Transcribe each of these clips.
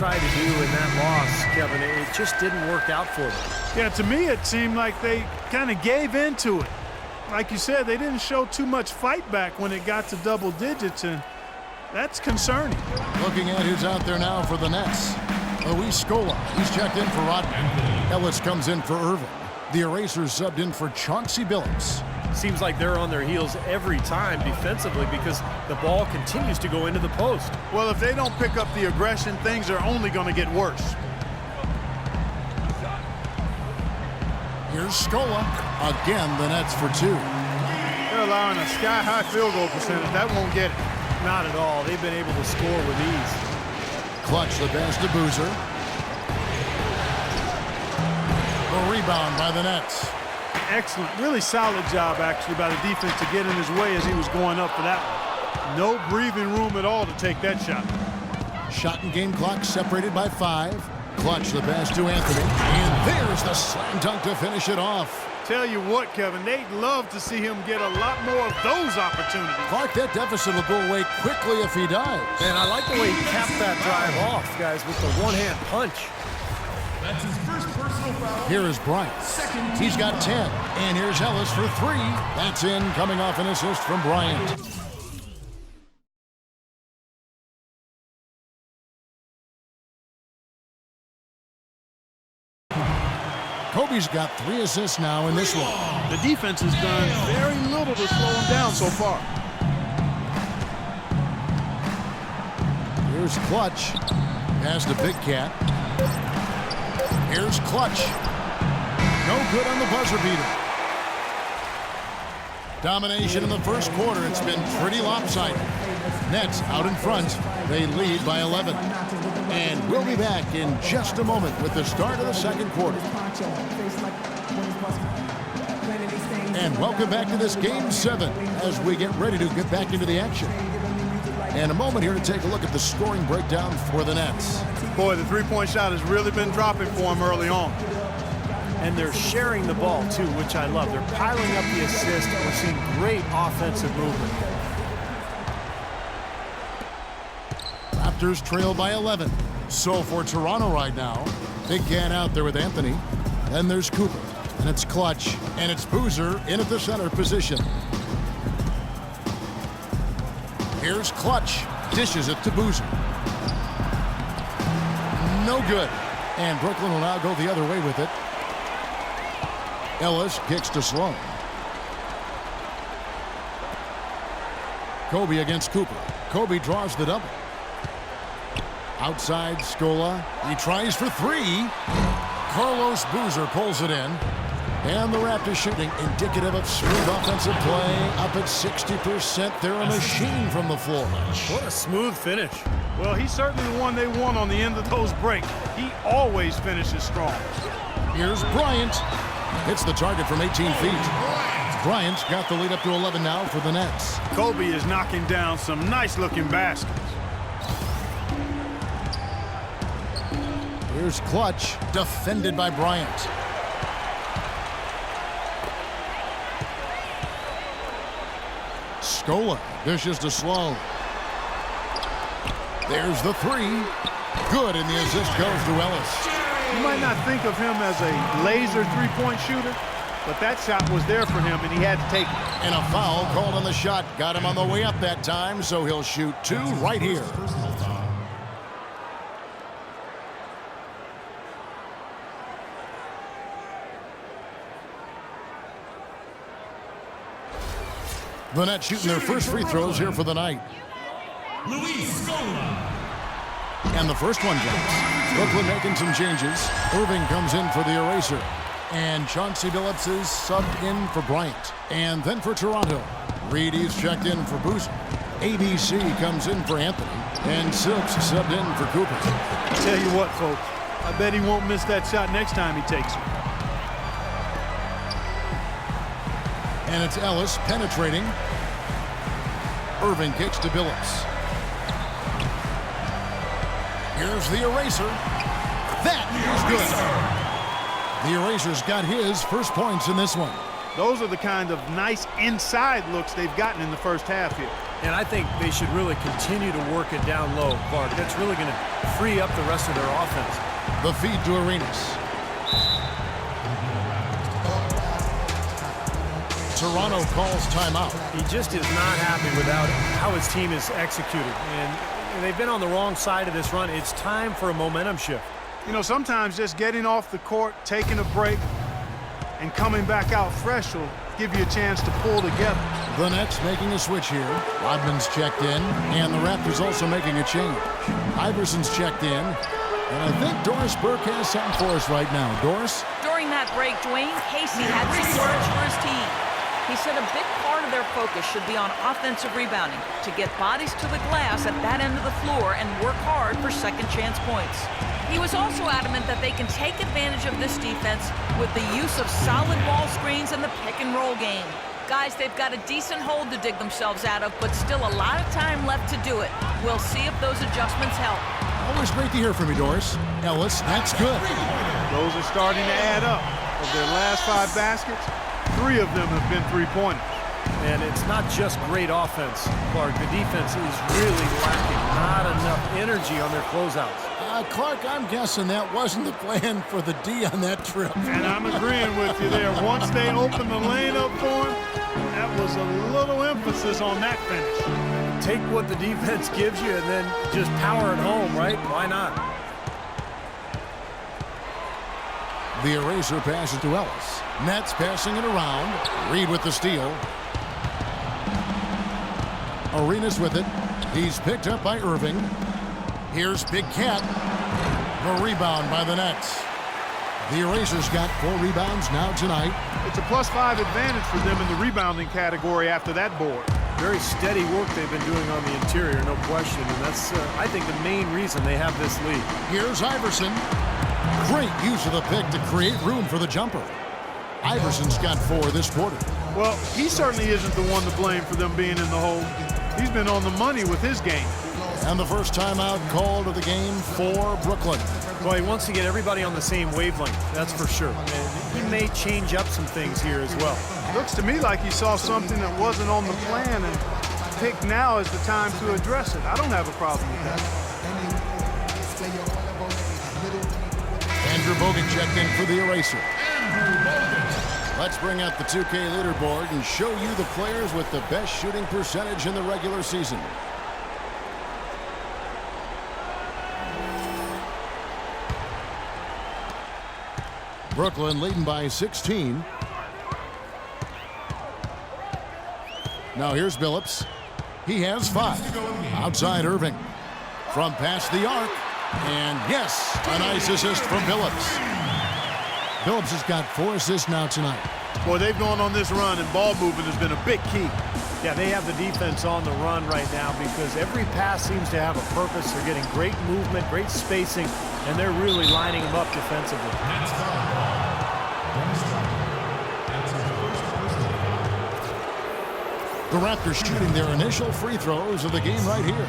tried to do in that loss, Kevin, it just didn't work out for them. Yeah, to me it seemed like they kind of gave into it. Like you said, they didn't show too much fight back when it got to double digits, and that's concerning. Looking at who's out there now for the Nets. Luis Scola, he's checked in for Rodman. Ellis comes in for Irving. The Erasers subbed in for Chauncey Billups. Seems like they're on their heels every time defensively because the ball continues to go into the post. Well, if they don't pick up the aggression, things are only going to get worse. Here's Scola. Again, the Nets for two. They're allowing a sky-high field goal percentage. That won't get it. Not at all. They've been able to score with ease. Clutch the pass to Boozer. A rebound by the Nets. Excellent. Really solid job, actually, by the defense to get in his way as he was going up for that one. No breathing room at all to take that shot. Shot and game clock separated by 5. Clutch the pass to Anthony. And there's the slam dunk to finish it off. Tell you what, Kevin, they'd love to see him get a lot more of those opportunities. Clark, that deficit will go away quickly if he does. And I like the way he capped that drive off, guys, with the one-hand punch. That's his first personal foul. Here is Bryant. He's got 10. And here's Ellis for 3. That's in, coming off an assist from Bryant. Kobe's got 3 assists now in this one. The defense has done very little to slow him down so far. Here's Clutch. Pass to Big Cat. Here's Clutch. No good on the buzzer beater. Domination in the first quarter. It's been pretty lopsided. Nets out in front. They lead by 11. And we'll be back in just a moment with the start of the second quarter. And welcome back to this Game 7 as we get ready to get back into the action. And a moment here to take a look at the scoring breakdown for the Nets. Boy, the three-point shot has really been dropping for him early on. And they're sharing the ball, too, which I love. They're piling up the assist. We're seeing great offensive movement. Raptors trail by 11. So for Toronto right now, Big Cat out there with Anthony. Then there's Cooper. And it's Clutch. And it's Boozer in at the center position. Here's Clutch. Dishes it to Boozer. No good. And Brooklyn will now go the other way with it. Ellis kicks to Sloan. Kobe against Cooper. Kobe draws the double. Outside, Scola. He tries for 3. Carlos Boozer pulls it in. And the Raptors shooting indicative of smooth offensive play. Up at 60%. They're a machine from the floor. What a smooth finish. Well, he's certainly the one they want on the end of those breaks. He always finishes strong. Here's Bryant. Hits the target from 18 feet. Bryant's got the lead up to 11 now for the Nets. Kobe is knocking down some nice-looking baskets. Here's Clutch, defended by Bryant. Scola dishes to Sloan. There's the 3. Good, and the assist goes to Ellis. You might not think of him as a laser three-point shooter, but that shot was there for him, and he had to take it. And a foul called on the shot. Got him on the way up that time, so he'll shoot 2 right here. The Nets shooting their first free throws here for the night. Luis Scola. And the first one goes. Brooklyn making some changes. Irving comes in for the eraser. And Chauncey Billups is subbed in for Bryant. And then for Toronto, Reedy's checked in for Boozer. ABC comes in for Anthony. And Silks subbed in for Cooper. Tell you what, folks, I bet he won't miss that shot next time he takes it. And it's Ellis penetrating. Irving kicks to Billups. Here's the eraser. That is good. The eraser's got his first points in this one. Those are the kind of nice inside looks they've gotten in the first half here. And I think they should really continue to work it down low, Clark. That's really going to free up the rest of their offense. The feed to Arenas. Toronto calls timeout. He just is not happy without how his team is executed. And they've been on the wrong side of this run. It's time for a momentum shift. You know, sometimes just getting off the court, taking a break, and coming back out fresh will give you a chance to pull together. The Nets making a switch here. Rodman's checked in, and the Raptors also making a change. Iverson's checked in, and I think Doris Burke has something for us right now. Doris? During that break, Dwayne Casey had some words for his team. He said a big part of their focus should be on offensive rebounding, to get bodies to the glass at that end of the floor and work hard for second chance points. He was also adamant that they can take advantage of this defense with the use of solid ball screens and the pick and roll game. Guys, they've got a decent hold to dig themselves out of, but still a lot of time left to do it. We'll see if those adjustments help. Always great to hear from you, Doris. Ellis, that's good. Those are starting to add up. Of their last 5 baskets, 3 of them have been three-pointers. And it's not just great offense, Clark. The defense is really lacking. Not enough energy on their closeouts. Clark, I'm guessing that wasn't the plan for the D on that trip. And I'm agreeing with you there. Once they opened the lane up for him, that was a little emphasis on that finish. Take what the defense gives you and then just power it home, right? Why not? The eraser passes to Ellis. Nets passing it around. Reed with the steal. Arenas with it. He's picked up by Irving. Here's Big Cat. The rebound by the Nets. The Erasers got 4 rebounds now tonight. It's a +5 advantage for them in the rebounding category after that board. Very steady work they've been doing on the interior, no question. And that's, I think, the main reason they have this lead. Here's Iverson. Great use of the pick to create room for the jumper. Iverson's got 4 this quarter. Well, he certainly isn't the one to blame for them being in the hole. He's been on the money with his game. And the first timeout called of the game for Brooklyn. Well, he wants to get everybody on the same wavelength, that's for sure. And he may change up some things here as well. Looks to me like he saw something that wasn't on the plan and picked now is the time to address it. I don't have a problem with that. Andrew Bogut checked in for the eraser. Let's bring out the 2K leaderboard and show you the players with the best shooting percentage in the regular season. Brooklyn leading by 16. Now here's Billups. He has 5. Outside Irving. From past the arc. And yes, a nice assist from Billups. Billups has got 4 assists now tonight. Boy, they've gone on this run, and ball movement has been a big key. Yeah, they have the defense on the run right now because every pass seems to have a purpose. They're getting great movement, great spacing, and they're really lining them up defensively. The Raptors shooting their initial free throws of the game right here.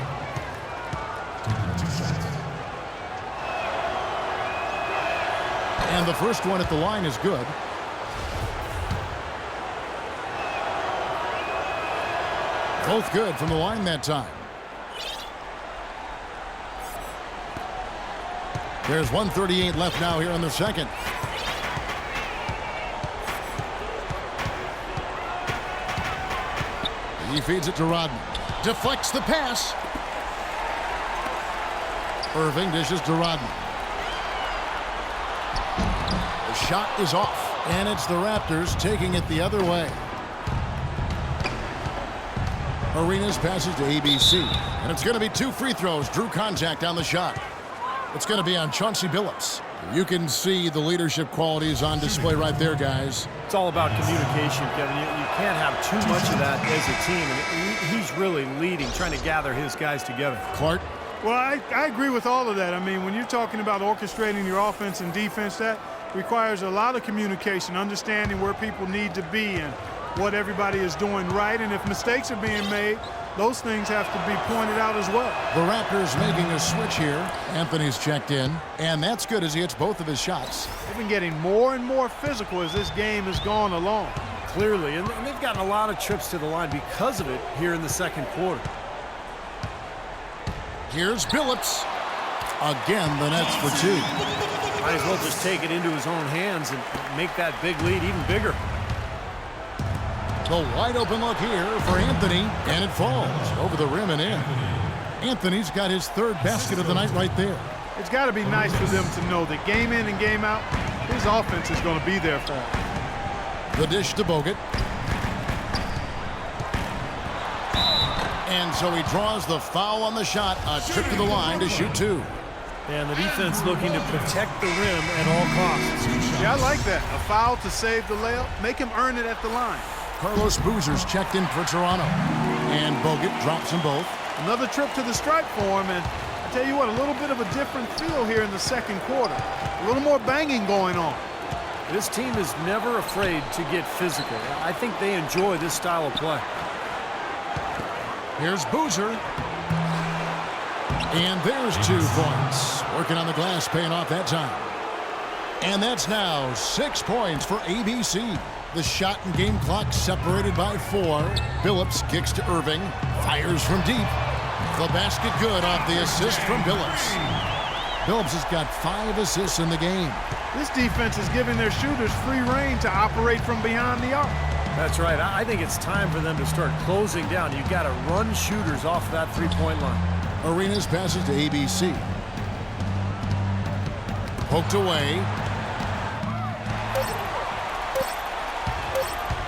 And the first one at the line is good. Both good from the line that time. There's 1:38 left now here in the second. He feeds it to Rodman. Deflects the pass. Irving dishes to Rodman. The shot is off, and it's the Raptors taking it the other way. Arenas passes to ABC, and it's going to be 2 free throws. Drew contact on the shot. It's going to be on Chauncey Billups. You can see the leadership qualities on display right there, guys. It's all about communication, Kevin. You can't have too much of that as a team. And he's really leading, trying to gather his guys together. Clark? Well, I agree with all of that. I mean, when you're talking about orchestrating your offense and defense, that requires a lot of communication, understanding where people need to be and what everybody is doing right. And if mistakes are being made, those things have to be pointed out as well. The Raptors making a switch here. Anthony's checked in, and that's good as he hits both of his shots. They've been getting more and more physical as this game has gone along. clearly, and they've gotten a lot of trips to the line because of it here in the second quarter. Here's Billups. Again, the Nets for two. Might as well just take it into his own hands and make that big lead even bigger. The wide open look here for Anthony, and it falls over the rim and in. Anthony's got his third basket of the night right there. It's got to be nice for them to know that game in and game out, his offense is going to be there for him. The dish to Bogut. And so he draws the foul on the shot. A trip to the line to shoot two. And the defense looking to protect the rim at all costs. Yeah, I like that. A foul to save the layup. Make him earn it at the line. Carlos Boozer's checked in for Toronto. And Bogut drops them both. Another trip to the stripe for him, and I tell you what, a little bit of a different feel here in the second quarter. A little more banging going on. This team is never afraid to get physical. I think they enjoy this style of play. Here's Boozer. And there's 2 points. Working on the glass, paying off that time. And that's now 6 points for ABC. The shot and game clock separated by 4. Billups kicks to Irving. Fires from deep. The basket good off the assist from Billups. Billups has got 5 assists in the game. This defense is giving their shooters free rein to operate from behind the arc. That's right. I think it's time for them to start closing down. You've got to run shooters off that three-point line. Arenas passes to ABC. Poked away.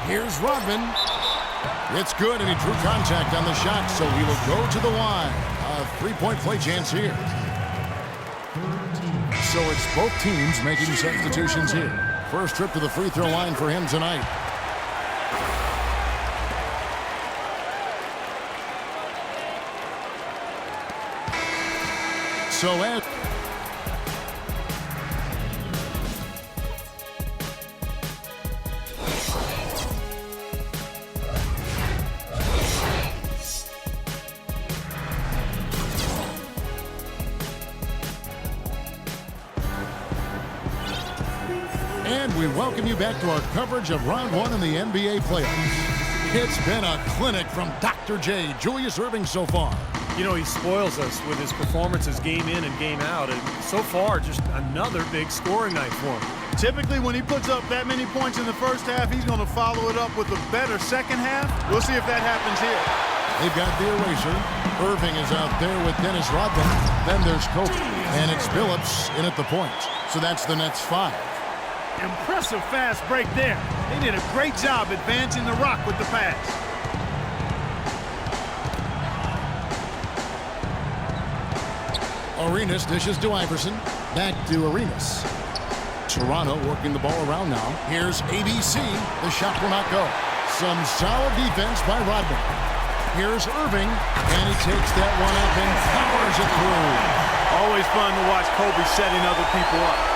Here's Rodman. It's good, and he drew contact on the shot, so he will go to the line. A three-point play chance here. So it's both teams making substitutions here. First trip to the free throw line for him tonight. So and we welcome you back to our coverage of round 1 in the NBA playoffs. It's been a clinic from Dr. J, Julius Irving so far. You know, he spoils us with his performances game in and game out, and so far, just another big scoring night for him. Typically, when he puts up that many points in the first half, he's going to follow it up with a better second half. We'll see if that happens here. They've got the eraser. Irving is out there with Dennis Rodman. Then there's Kobe, and it's Billups in at the point. So that's the Nets 5. Impressive fast break there. They did a great job advancing the rock with the pass. Arenas dishes to Iverson. Back to Arenas. Toronto working the ball around now. Here's ABC. The shot will not go. Some solid defense by Rodman. Here's Irving, and he takes that one up and powers it through. Always fun to watch Kobe setting other people up.